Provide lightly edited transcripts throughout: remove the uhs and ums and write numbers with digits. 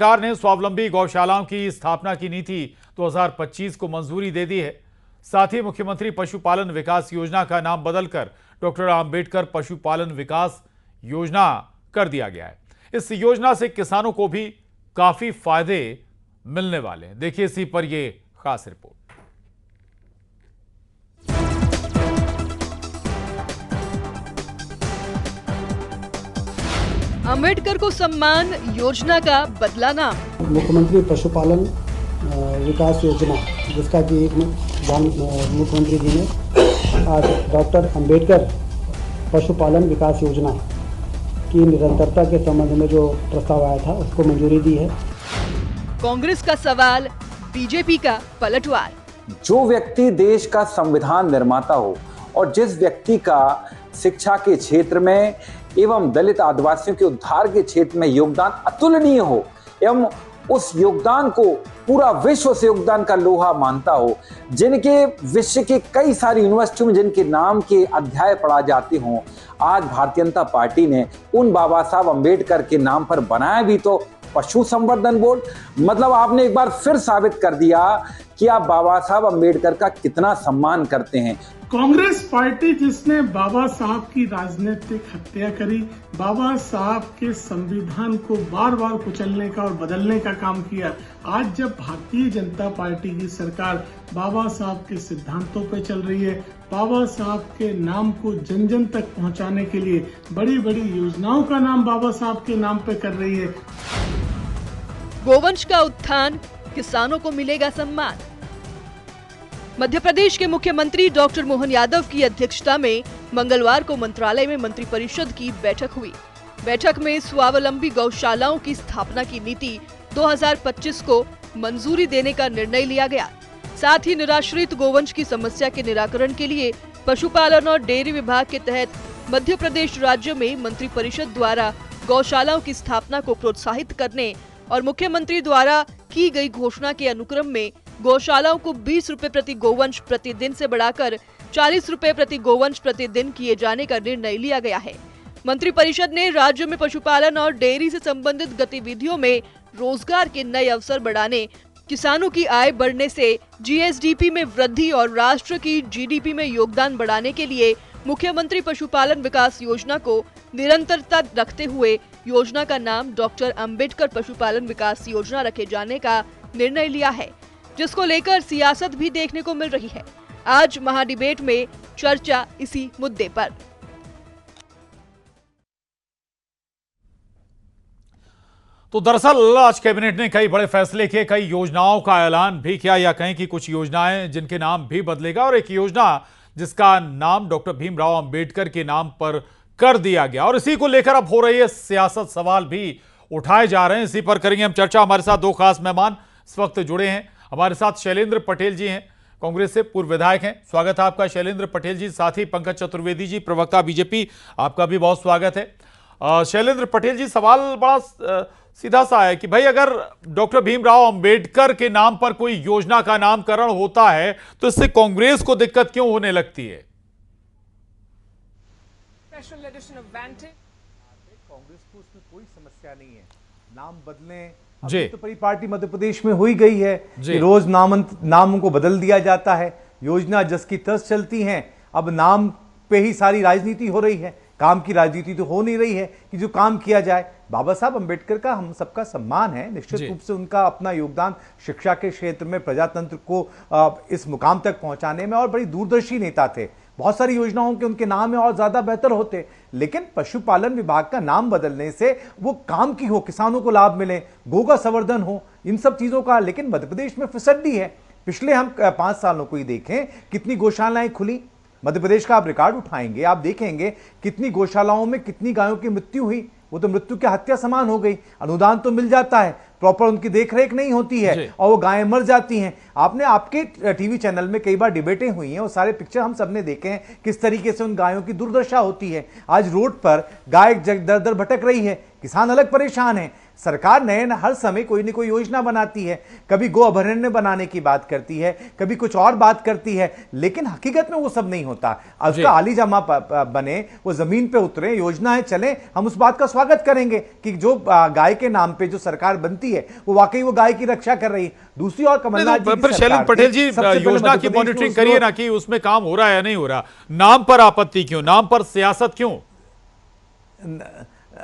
सरकार ने स्वावलंबी गौशालाओं की स्थापना की नीति 2025 को मंजूरी दे दी है। साथ ही मुख्यमंत्री पशुपालन विकास योजना का नाम बदलकर डॉक्टर अंबेडकर पशुपालन विकास योजना कर दिया गया है। इस योजना से किसानों को भी काफी फायदे मिलने वाले हैं। देखिए इसी पर यह खास रिपोर्ट। अंबेडकर को सम्मान योजना का बदला नाम। मुख्यमंत्री पशुपालन विकास योजना, जिसका कि मुख्यमंत्री जी ने आज डॉक्टर अंबेडकर पशुपालन विकास योजना की निरंतरता के संबंध में जो प्रस्ताव आया था उसको मंजूरी दी है। कांग्रेस का सवाल, बीजेपी का पलटवार। जो व्यक्ति देश का संविधान निर्माता हो और जिस व्यक्ति का शिक्षा के क्षेत्र में एवं दलित आदिवासियों के उद्धार के क्षेत्र में योगदान अतुलनीय हो एवं उस योगदान को पूरा विश्व से योगदान का लोहा मानता हो, जिनके विश्व के कई सारी यूनिवर्सिटियों में जिनके नाम के अध्याय पढ़ा जाते हों, आज भारतीय जनता पार्टी ने उन बाबा साहब अंबेडकर के नाम पर बनाया भी तो पशु संवर्धन बोर्ड। मतलब आपने एक बार फिर साबित कर दिया कि आप बाबा साहब अंबेडकर का कितना सम्मान करते हैं। कांग्रेस पार्टी जिसने बाबा साहब की राजनीतिक हत्या करी, बाबा साहब के संविधान को बार बार कुचलने का और बदलने का काम किया, आज जब भारतीय जनता पार्टी की सरकार बाबा साहब के सिद्धांतों पर चल रही है, बाबा साहब के नाम को जन जन तक पहुंचाने के लिए बड़ी बड़ी योजनाओं का नाम बाबा साहब के नाम पे कर रही है। गोवंश का उत्थान, किसानों को मिलेगा सम्मान। मध्य प्रदेश के मुख्यमंत्री डॉक्टर मोहन यादव की अध्यक्षता में मंगलवार को मंत्रालय में मंत्रिपरिषद की बैठक हुई। बैठक में स्वावलंबी गौशालाओं की स्थापना की नीति 2025 को मंजूरी देने का निर्णय लिया गया। साथ ही निराश्रित गोवंश की समस्या के निराकरण के लिए पशुपालन और डेयरी विभाग के तहत मध्य प्रदेश राज्य में मंत्रिपरिषद द्वारा गौशालाओं की स्थापना को प्रोत्साहित करने और मुख्यमंत्री द्वारा की गई घोषणा के अनुक्रम में गौशालाओं को 20 रुपए प्रति गोवंश प्रतिदिन से बढ़ाकर 40 रुपए प्रति गोवंश प्रतिदिन किए जाने का निर्णय लिया गया है। मंत्रिपरिषद ने राज्य में पशुपालन और डेयरी से संबंधित गतिविधियों में रोजगार के नए अवसर बढ़ाने, किसानों की आय बढ़ने से जीएसडीपी में वृद्धि और राष्ट्र की जीडीपी में योगदान बढ़ाने के लिए मुख्यमंत्री पशुपालन विकास योजना को निरंतरता रखते हुए योजना का नाम डॉक्टर अंबेडकर पशुपालन विकास योजना रखे जाने का निर्णय लिया है, जिसको लेकर सियासत भी देखने को मिल रही है। आज महाडिबेट में चर्चा इसी मुद्दे पर। तो दरअसल आज कैबिनेट ने कई बड़े फैसले किए, कई योजनाओं का ऐलान भी किया, या कहें कि कुछ योजनाएं जिनके नाम भी बदलेगा और एक योजना जिसका नाम डॉक्टर भीमराव अंबेडकर के नाम पर कर दिया गया। और इसी को लेकर अब हो रही है सियासत, सवाल भी उठाए जा रहे हैं। इसी पर करेंगे हम चर्चा। हमारे साथ दो खास मेहमान इस वक्त जुड़े हैं। हमारे साथ शैलेंद्र पटेल जी हैं, कांग्रेस से पूर्व विधायक हैं। स्वागत है आपका शैलेंद्र पटेल जी। साथ ही पंकज चतुर्वेदी जी, प्रवक्ता बीजेपी, आपका भी बहुत स्वागत है। शैलेंद्र पटेल जी, सवाल बड़ा सीधा सा है कि भाई अगर डॉक्टर भीमराव अंबेडकर के नाम पर कोई योजना का नामकरण होता है तो इससे कांग्रेस को दिक्कत क्यों होने लगती है? कांग्रेस को उसमें कोई समस्या नहीं है, नाम बदलें। अभी तो पूरी पार्टी मध्य प्रदेश में हुई गई है कि रोज नामों को बदल दिया जाता है, योजना जस की तस चलती हैं। अब नाम पे ही सारी राजनीति हो रही है, काम की राजनीति तो हो नहीं रही है कि जो काम किया जाए। बाबा साहब अंबेडकर का हम सबका सम्मान है, निश्चित रूप से उनका अपना योगदान शिक्षा के क्षेत्र में प्रजातंत्र को इस मुकाम तक पहुंचाने में, और बड़ी दूरदर्शी नेता थे। बहुत सारी योजनाओं के उनके नाम में और ज्यादा बेहतर होते, लेकिन पशुपालन विभाग का नाम बदलने से वो काम की हो, किसानों को लाभ मिले, गौ का संवर्धन हो, इन सब चीजों का। लेकिन मध्य प्रदेश में फिसड्डी है। पिछले हम 5 सालों को ही देखें, कितनी गौशालाएं खुली मध्य प्रदेश का, आप रिकॉर्ड उठाएंगे, आप देखेंगे कितनी गौशालाओं में कितनी गायों की मृत्यु हुई। वो तो मृत्यु की हत्या समान हो गई। अनुदान तो मिल जाता है, प्रॉपर उनकी देखरेख नहीं होती है और वो गायें मर जाती हैं। आपने आपके टीवी चैनल में कई बार डिबेटें हुई हैं, वो सारे पिक्चर हम सबने देखे हैं किस तरीके से उन गायों की दुर्दशा होती है। आज रोड पर गाय दर दर भटक रही है, किसान अलग परेशान है। सरकार नए हर समय कोई न कोई योजना बनाती है, कभी गो अभयारण्य बनाने की बात करती है, कभी कुछ और बात करती है, लेकिन हकीकत में वो सब नहीं होता। उसका आली जमा बने, वो जमीन पे उतरे, योजनाएं चले, हम उस बात का स्वागत करेंगे कि जो गाय के नाम पे जो सरकार बनती है वो वाकई वो गाय की रक्षा कर रही है। दूसरी ओर कमलनाथ जी की शैलेंद्र पटेल जी योजना की मॉनिटरिंग करिए ना कि उसमें काम हो रहा है या नहीं हो रहा। नाम पर आपत्ति क्यों, नाम पर सियासत क्यों?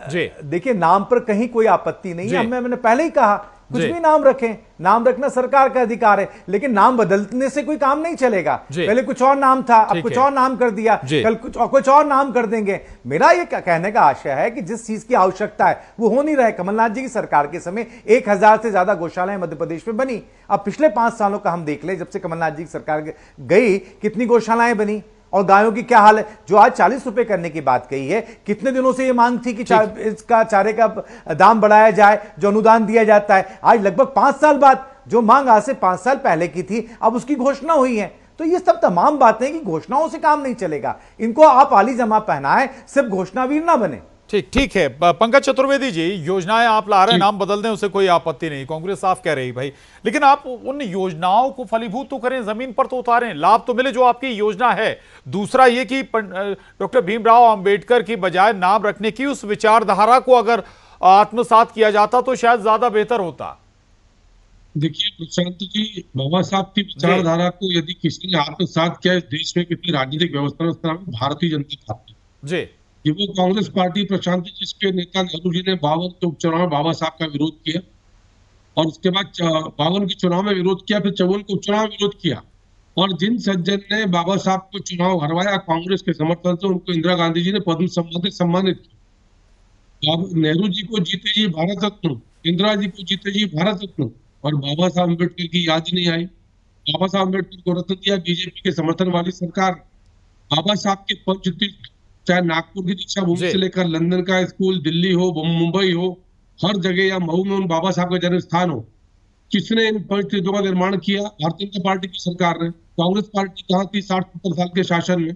जी देखिए, नाम पर कहीं कोई आपत्ति नहीं है। मैंने पहले ही कहा कुछ भी नाम रखें, नाम रखना सरकार का अधिकार है, लेकिन नाम बदलने से कोई काम नहीं चलेगा। पहले कुछ और नाम था, अब कुछ और नाम कर दिया, कल कुछ और नाम कर देंगे। मेरा ये कहने का आशय है कि जिस चीज की आवश्यकता है वो हो नहीं रहा है। कमलनाथ जी की सरकार के समय 1000 से ज्यादा गौशालाएं मध्य प्रदेश में बनी। अब पिछले 5 सालों का हम देख ले, जब से कमलनाथ जी की सरकार गई, कितनी गौशालाएं बनी और गायों की क्या हाल है। जो आज 40 रुपए करने की बात कही है, कितने दिनों से ये मांग थी कि इसका चारे का दाम बढ़ाया जाए, जो अनुदान दिया जाता है। आज लगभग 5 साल बाद, जो मांग आज से 5 साल पहले की थी, अब उसकी घोषणा हुई है। तो ये सब तमाम बातें कि घोषणाओं से काम नहीं चलेगा, इनको आप आली जमा पहनाएं, सिर्फ घोषणावीर ना बने। ठीक है। पंकज चतुर्वेदी जी, योजनाएं आप ला रहे हैं, नाम बदल दें, उसे कोई आपत्ति नहीं, कांग्रेस साफ कह रही भाई, लेकिन आप उन योजनाओं को फलीभूत तो करें, जमीन पर तो उतारें, लाभ तो मिले जो आपकी योजना है। दूसरा ये कि डॉक्टर भीमराव अंबेडकर की बजाय नाम रखने की उस विचारधारा को अगर आत्मसात किया जाता तो शायद ज्यादा बेहतर होता। देखिए प्रशांत जी, बाबा साहब की विचारधारा को यदि किसी ने आत्मसात किया, इस देश में कितनी राजनीतिक व्यवस्था, भारतीय जनता पार्टी जी, कि वो कांग्रेस पार्टी प्रशांत जी, जिसके नेता नेहरू जी ने 52 के उपचुनाव में बाबा साहब का विरोध किया और उसके बाद 52 के चुनाव में विरोध किया, फिर 54 के उपचुनाव में विरोध किया, और जिन सज्जन ने बाबा साहब को चुनाव हरवाया कांग्रेस के समर्थन से, उनको इंदिरा गांधी जी ने पद्म सम्मान से सम्मानित किया। नेहरू जी को जीते जी भारत रत्न, इंदिरा जी को जीते जी भारत रत्न, और बाबा साहब अम्बेडकर की याद ही नहीं आई। बाबा साहब अम्बेडकर को रत्न दिया बीजेपी के समर्थन वाली सरकार। बाबा साहब के पंचतीर्थ, चाहे नागपुर की दीक्षा भूमि से लेकर लंदन का स्कूल, दिल्ली हो, मुंबई हो, हर जगह या मऊ में उन बाबा साहब का जन्म स्थान हो। किसने इन पंचतीर्थों का निर्माण किया? भारतीय जनता पार्टी की सरकार ने। कांग्रेस पार्टी कहाँ थी 60-70 साल के शासन में?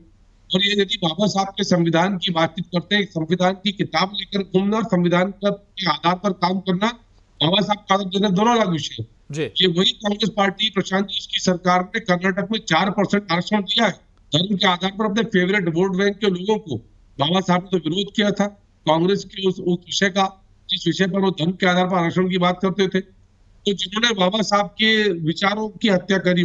और ये यदि बाबा साहब के संविधान की बातचीत करते हैं, संविधान की किताब लेकर घूमना और संविधान के आधार पर काम करना, बाबा साहब का देना, दोनों अलग विषय। ये वही कांग्रेस पार्टी प्रशांत जी की सरकार ने कर्नाटक में 4% आरक्षण दिया है धर्म के आधार पर अपने फेवरेट वोट बैंक के लोगों को। बाबा साहब ने तो विरोध किया था कांग्रेस के उस विषय का, जिस विषय पर वो धर्म के आधार पर आरक्षण की बात करते थे। तो जिन्होंने बाबा साहब के विचारों की हत्या करी,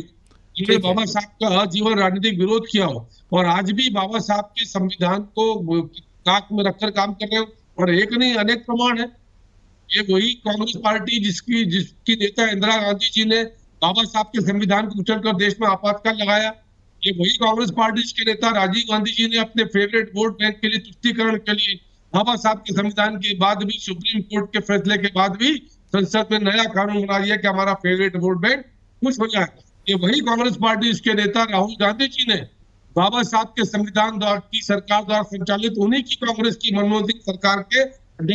जिन्होंने बाबा साहब का आजीवन राजनीतिक विरोध किया हो, और आज भी बाबा साहब के संविधान को ताक में रखकर काम कर रहे हो, और एक नहीं अनेक प्रमाण है। ये वही कांग्रेस पार्टी जिसकी नेता इंदिरा गांधी जी ने बाबा साहब के संविधान को कुचल कर देश में आपातकाल लगाया। ये वही कांग्रेस पार्टी जिसके नेता राजीव गांधी जी ने अपने फेवरेट वोट बैंक के लिए, तुष्टीकरण के लिए, बाबा साहब के संविधान के बाद भी, सुप्रीम कोर्ट के फैसले के बाद भी संसद में नया कानून बना दिया कि हमारा फेवरेट वोट बैंक कुछ हो जाए। ये वही कांग्रेस पार्टी जिसके नेता राहुल गांधी जी ने बाबा साहब के संविधान की सरकार द्वारा संचालित उन्हीं की कांग्रेस की मनमोहन सिंह सरकार के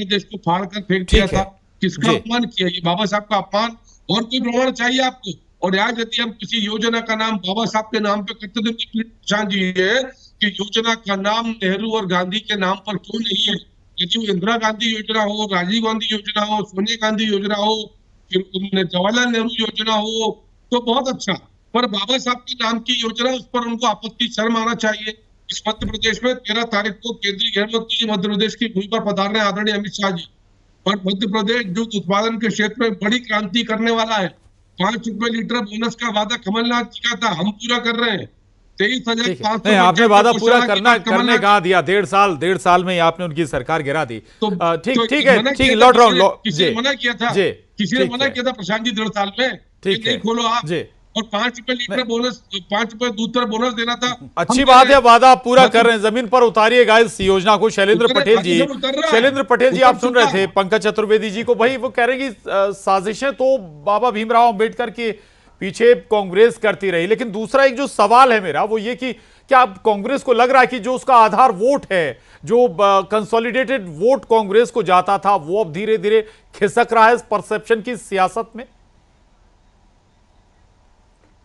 देश को फाड़ कर फेंक दिया था। किसका अपमान किया? ये बाबा साहब का अपमान। और कोई प्रमाण चाहिए आपको? और आज यदि हम किसी योजना का नाम बाबा साहब के नाम पे करते तो पहचान जी है कि योजना का नाम नेहरू और गांधी के नाम पर क्यों नहीं है? यदि वो इंदिरा गांधी योजना हो, राजीव गांधी योजना हो, सोनिया गांधी योजना हो, फिर जवाहरलाल नेहरू योजना हो, तो बहुत अच्छा। पर बाबा साहब के नाम की योजना, उस पर उनको आपत्ति शर्म आना चाहिए। इस मध्य प्रदेश में 13 तारीख को केंद्रीय गृह मंत्री जी मध्य प्रदेश की भूमि पर पधार रहे आदरणीय अमित शाह जी, और मध्य प्रदेश दूध उत्पादन के क्षेत्र में बड़ी क्रांति करने वाला है। 5 रुपए लीटर बोनस का वादा कमलनाथ जी का था, हम पूरा कर रहे हैं। 23,500। आपने वादा पूरा करने कहा दिया, 1.5 साल में आपने उनकी सरकार गिरा दी। ठीक है, लौट रहा हूँ। किसी ने मना किया था? किसी ने मना किया था प्रशांत जी 1.5 साल में? ठीक है, खोलो आप। और 5 रुपए लीटर बोनस, 5 रुपए दूध पर बोनस देना था। अच्छी बात है, वादा पूरा कर रहे हैं, जमीन पर उतारिएगा इस योजना को। शैलेंद्र पटेल जी आप सुन रहे थे पंकज चतुर्वेदी जी को, भाई वो कह रहे हैं कि साजिशें तो बाबा भीमराव अंबेडकर के पीछे कांग्रेस करती रही, लेकिन दूसरा एक जो सवाल है मेरा वो ये कि क्या कांग्रेस को लग रहा है कि जो उसका आधार वोट है, जो कंसोलिडेटेड वोट कांग्रेस को जाता था, वो अब धीरे धीरे खिसक रहा है इस परसेप्शन की सियासत में?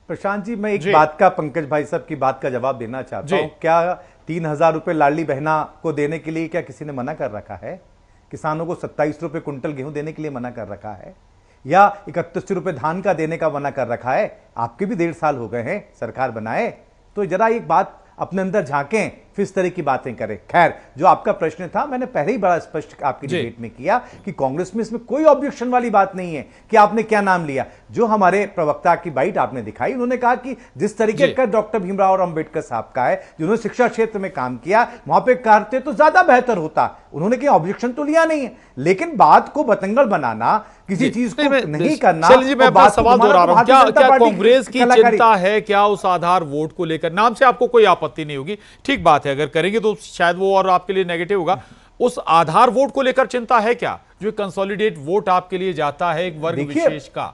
प्रशांत जी, मैं एक बात का, पंकज भाई साहब की बात का जवाब देना चाहता हूं। क्या 3000 रुपए लाडली बहना को देने के लिए क्या किसी ने मना कर रखा है? किसानों को 27 रुपए कुंटल गेहूं देने के लिए मना कर रखा है, या 31 रुपए धान का देने का मना कर रखा है? आपके भी 1.5 साल हो गए हैं सरकार बनाए, तो जरा एक बात अपने अंदर झांकें, फिर इस तरह की बातें करें। खैर, जो आपका प्रश्न था मैंने पहले ही बड़ा स्पष्ट आपकी डिबेट में किया कि कांग्रेस में इसमें कोई ऑब्जेक्शन वाली बात नहीं है कि आपने क्या नाम लिया। जो हमारे प्रवक्ता की बाइट आपने दिखाई, उन्होंने कहा कि जिस तरीके का डॉक्टर भीमराव और अंबेडकर साहब का है, जिन्होंने शिक्षा क्षेत्र में काम किया, वहां पे करते तो ज्यादा बेहतर होता। उन्होंने कोई ऑब्जेक्शन तो लिया नहीं है, लेकिन बात को बतंगड़ बनाना, किसी चीज को नहीं करना। जी, मैं अपना सवाल दोहरा रहा हूं, क्या कांग्रेस की चिंता है क्या उस आधार वोट को लेकर? नाम से आपको कोई आपत्ति नहीं होगी, ठीक बात है, अगर करेंगे तो शायद वो और आपके लिए नेगेटिव होगा। उस आधार वोट को लेकर चिंता है क्या, जो कंसोलिडेट वोट आपके लिए जाता है एक वर्ग विशेष का?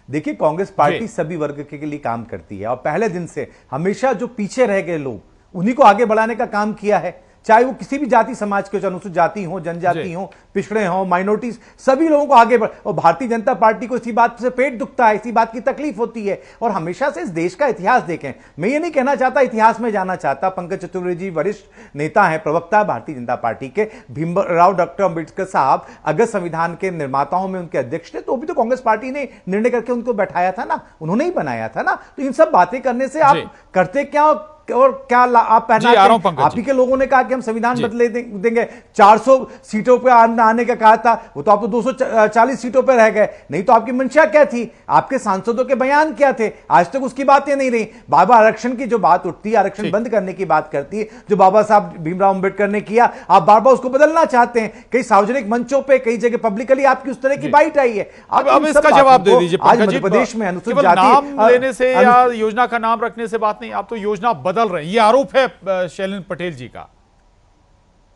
देखिए, कांग्रेस पार्टी सभी वर्ग के लिए काम करती है और पहले दिन से हमेशा जो पीछे रह गए लोग उन्हीं को आगे बढ़ाने का काम किया है, चाहे वो किसी भी जाति समाज के, अनुसूचित जाति हो, जनजाति हो, पिछड़े हो, माइनॉरिटीज, सभी लोगों को आगे बढ़। और भारतीय जनता पार्टी को इसी बात से पेट दुखता है, इसी बात की तकलीफ होती है। और हमेशा से इस देश का इतिहास देखें, मैं ये नहीं कहना चाहता, इतिहास में जाना चाहता, पंकज चतुर्वेदी जी वरिष्ठ नेता हैं, प्रवक्ता भारतीय जनता पार्टी के, भीमराव डॉक्टर अंबेडकर साहब अगर संविधान के निर्माताओं में उनके अध्यक्ष थे, तो भी तो कांग्रेस पार्टी ने निर्णय करके उनको बैठाया था ना, उन्होंने ही बनाया था ना। तो इन सब बातें करने से आप करते क्या और क्या आप पहनाते हैं? आप ही के लोगों ने कहा कि हम संविधान बदले देंगे, 400 सीटों पे आने का कहा था, वो तो आप तो 240 सीटों पे रह गए। नहीं तो आपकी मंशा क्या थी, आपके सांसदों के बयान क्या थे? आज तक उसकी बातें नहीं रही। बाबा आरक्षण की जो बात उठती है, आरक्षण बंद करने की बात करती है, जो बाबा साहब भीमराव अंबेडकर ने किया, आप बार बार उसको बदलना चाहते हैं। कई सार्वजनिक मंचों पर, कई जगह पब्लिकली आपकी उस तरह की बाइट आई है। अब इसका जवाब दे दीजिए। आज मध्य प्रदेश में अनुसूचित जाति नाम लेने से या योजना का नाम रखने से बात नहीं, आप तो योजना बदल रहे हैं, ये आरोप है शैलेंद्र पटेल जी का।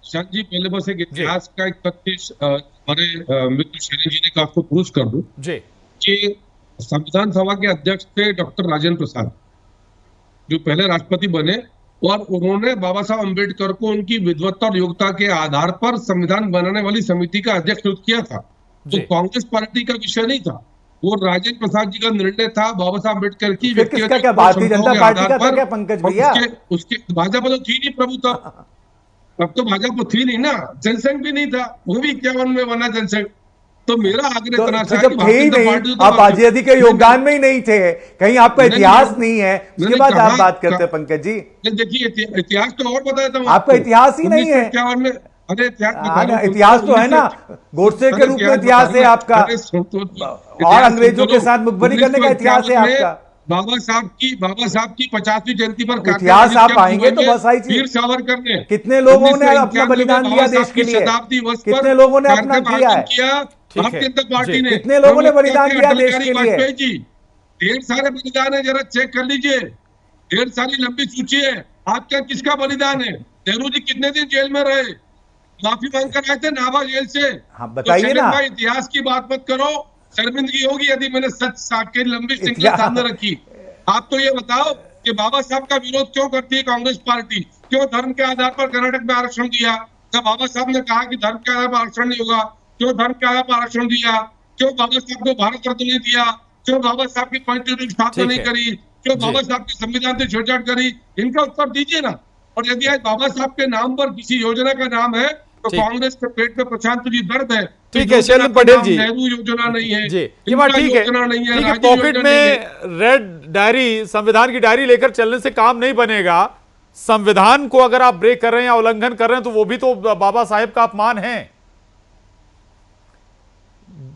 सर जी, पहले बस एक इतिहास का एक तथ्य हमारे मित्र शैलेंद्र जी ने कहा, आपको प्रूफ कर दूं कि संविधान सभा के अध्यक्ष थे डॉक्टर राजेंद्र प्रसाद, जो पहले राष्ट्रपति बने, और उन्होंने बाबा साहब अम्बेडकर को उनकी विद्वत्ता और योग्यता के आधार पर संविधान बनाने वाली समिति का अध्यक्ष नियुक्त किया था। तो कांग्रेस पार्टी का विषय नहीं था, वो राजेंद्र प्रसाद जी का निर्णय था। बाबा साहब अम्बेडकर की भारतीय जनता पार्टी का था क्या पंकज भैया? उसके भाजपा तो थी नहीं प्रभु, तब तो भाजपा थी नहीं ना, जनसंघ भी नहीं था, वो भी 51 में बना जनसंघ। तो मेरा आग्रह करना चाहिए, आप आजादी के योगदान में ही नहीं थे, कहीं आपका इतिहास नहीं है, उसके बाद आप बात करते हैं पंकज जी। देखिए, इतिहास तो और बताया था, आपका इतिहास ही नहीं है। 51 में इतिहास तो है ना, गोडसे के रूप में इतिहास है आपका, और अंग्रेजों के साथ मुखबरी करने का इतिहास है आपका। बाबा साहब की 50वीं जयंती पर इतिहास आप आएंगे तो बस आई वीर सावरकर ने, कितने लोगों ने अपना बलिदान दिया देश के लिए, कितने लोगों ने अपना किया है, भारतीय जनता पार्टी ने, कितने लोगों ने बलिदान दिया देश के लिए? जी, ढेर सारे बलिदान है, जरा चेक कर लीजिए, ढेर सारी लंबी सूची है। आपका किसका बलिदान है? नेहरू जी कितने दिन जेल में रहे, माफी मांगकर आए थे नाभा जेल से। बताइए ना, इतिहास की बात मत करो, शर्मिंदगी होगी यदि मैंने सच के लंबी श्रृंखला सामने रखी। आप तो ये बताओ कि बाबा साहब का विरोध क्यों करती है कांग्रेस पार्टी? क्यों धर्म के आधार पर कर्नाटक में आरक्षण दिया? जब बाबा साहब ने कहा कि धर्म के आधार पर आरक्षण नहीं होगा, क्यों धर्म के आधार पर आरक्षण दिया? क्यों बाबा साहब को भारत रत्न नहीं दिया? क्यों बाबा साहब की कॉन्स्टिट्यूशन स्थापना नहीं करी? क्यों बाबा साहब के संविधान से छेड़छाड़ करी? इनका उत्तर दीजिए ना। और यदि आज बाबा साहब के नाम पर किसी योजना का नाम है तो कांग्रेस के पेट में प्रशांत जी दर्द है। ठीक है शैलेंद्र पटेल जी, नेहरू योजना नहीं है जी, ये बात ठीक है, पॉकेट में रेड डायरी, संविधान की डायरी लेकर चलने से काम नहीं बनेगा। संविधान को अगर आप ब्रेक कर रहे हैं या उल्लंघन कर रहे हैं तो वो भी तो बाबा साहेब का अपमान है।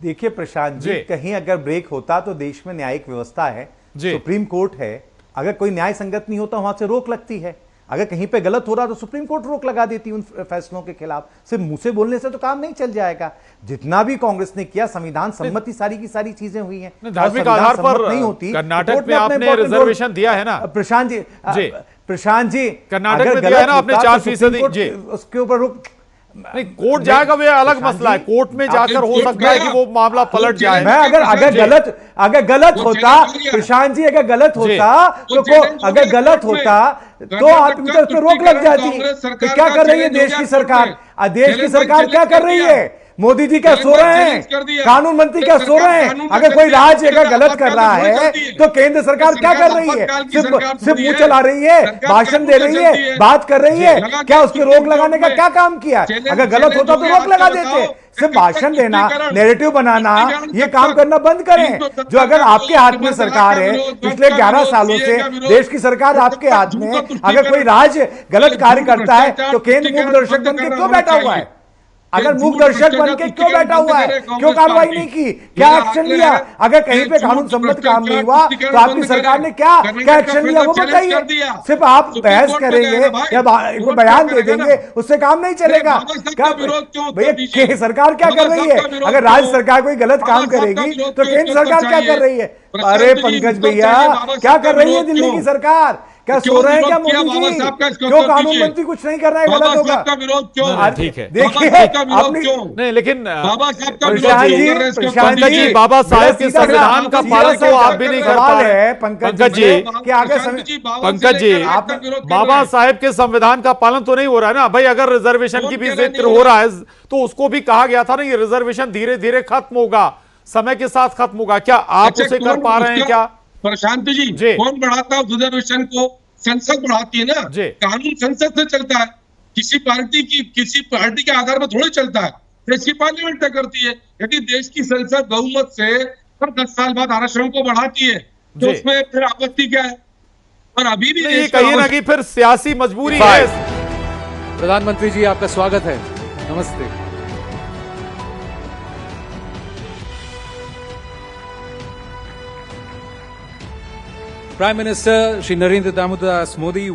देखिए प्रशांत जी, कहीं अगर ब्रेक होता तो देश में न्यायिक व्यवस्था है, सुप्रीम कोर्ट है, अगर कोई न्याय संगत नहीं होता वहां से रोक लगती है। अगर कहीं पे गलत हो रहा तो सुप्रीम कोर्ट रोक लगा देती उन फैसलों के खिलाफ। सिर्फ मुंह से बोलने से तो काम नहीं चल जाएगा। जितना भी कांग्रेस ने किया, संविधान सम्मति सारी की सारी चीजें हुई हैं, धार्मिक आधार पर नहीं होती। कर्नाटक में आपने रिजर्वेशन दिया है ना प्रशांत जी, कर्नाटक में दिया है ना आपने 4%, उसके ऊपर नहीं, कोर्ट जाएगा वो अलग मसला है, कोर्ट में जाकर हो सकता है कि वो मामला पलट जाए। मैं अगर गलत होता प्रशांत जी, अगर गलत होता तो आप तो रोक लग जाती। तो क्या कर रही है देश की सरकार? देश की सरकार क्या कर रही है? मोदी जी क्या सो रहे हैं? कानून मंत्री क्या सो रहे हैं? अगर कोई राज्य अगर गलत कर रहा है तो केंद्र सरकार क्या कर रही है? सिर्फ मुंह चला रही है, भाषण दे रही है, बात कर रही है। क्या उसकी रोक लगाने का क्या काम किया? अगर गलत होता तो रोक लगा देते। सिर्फ भाषण देना, नैरेटिव बनाना, ये काम करना बंद करें। जो अगर आपके हाथ में सरकार है, पिछले 11 सालों से देश की सरकार आपके हाथ में, अगर कोई राज्य गलत कार्य करता है तो केंद्र मूक दर्शक बन के क्यों बैठा हुआ है? अगर मूक दर्शक बन के क्यों बैठा हुआ है? क्यों कार्रवाई नहीं की? क्या एक्शन लिया? अगर कहीं पे कानून सम्मत काम नहीं हुआ तो आपकी सरकार ने क्या एक्शन लिया वो बताइए। सिर्फ आप बहस करेंगे या बयान दे देंगे उससे काम नहीं चलेगा। क्या भैया सरकार क्या कर रही है? अगर राज्य सरकार कोई गलत काम करेगी तो केंद्र सरकार क्या कर रही है? अरे पंकज भैया, क्या कर रही है दिल्ली की सरकार? क्या सो रहे हैं क्या मोदी जी? क्यों कानून मंत्री कुछ नहीं कर रहा है? गलत होगा। ठीक है, देखिए नहीं, लेकिन प्रशांत जी, बाबा साहेब के संविधान का पालन तो आप भी नहीं कर पा रहे हैं पंकज जी। पंकज जी, बाबा साहेब के संविधान का पालन तो नहीं हो रहा है ना भाई। अगर रिजर्वेशन की भी जिक्र हो रहा है तो उसको भी कहा गया था ना, ये रिजर्वेशन धीरे धीरे खत्म होगा, समय के साथ खत्म होगा। क्या आप उसे कर पा रहे हैं क्या? प्रशांत जी, कौन बढ़ाता है रिजर्वेशन को? संसद बढ़ाती है ना। कानून संसद से चलता है, किसी पार्टी के आधार पर थोड़ी चलता है। देश की पार्लियामेंट तय करती है। यदि देश की संसद बहुमत से हर 10 साल बाद आरक्षण को बढ़ाती है तो उसमें फिर आपत्ति क्या है? और अभी भी कहीं ना कहीं फिर सियासी मजबूरी है। प्रधानमंत्री जी, आपका स्वागत है। नमस्ते। Prime Minister Shri Narendra Damodar Das Modi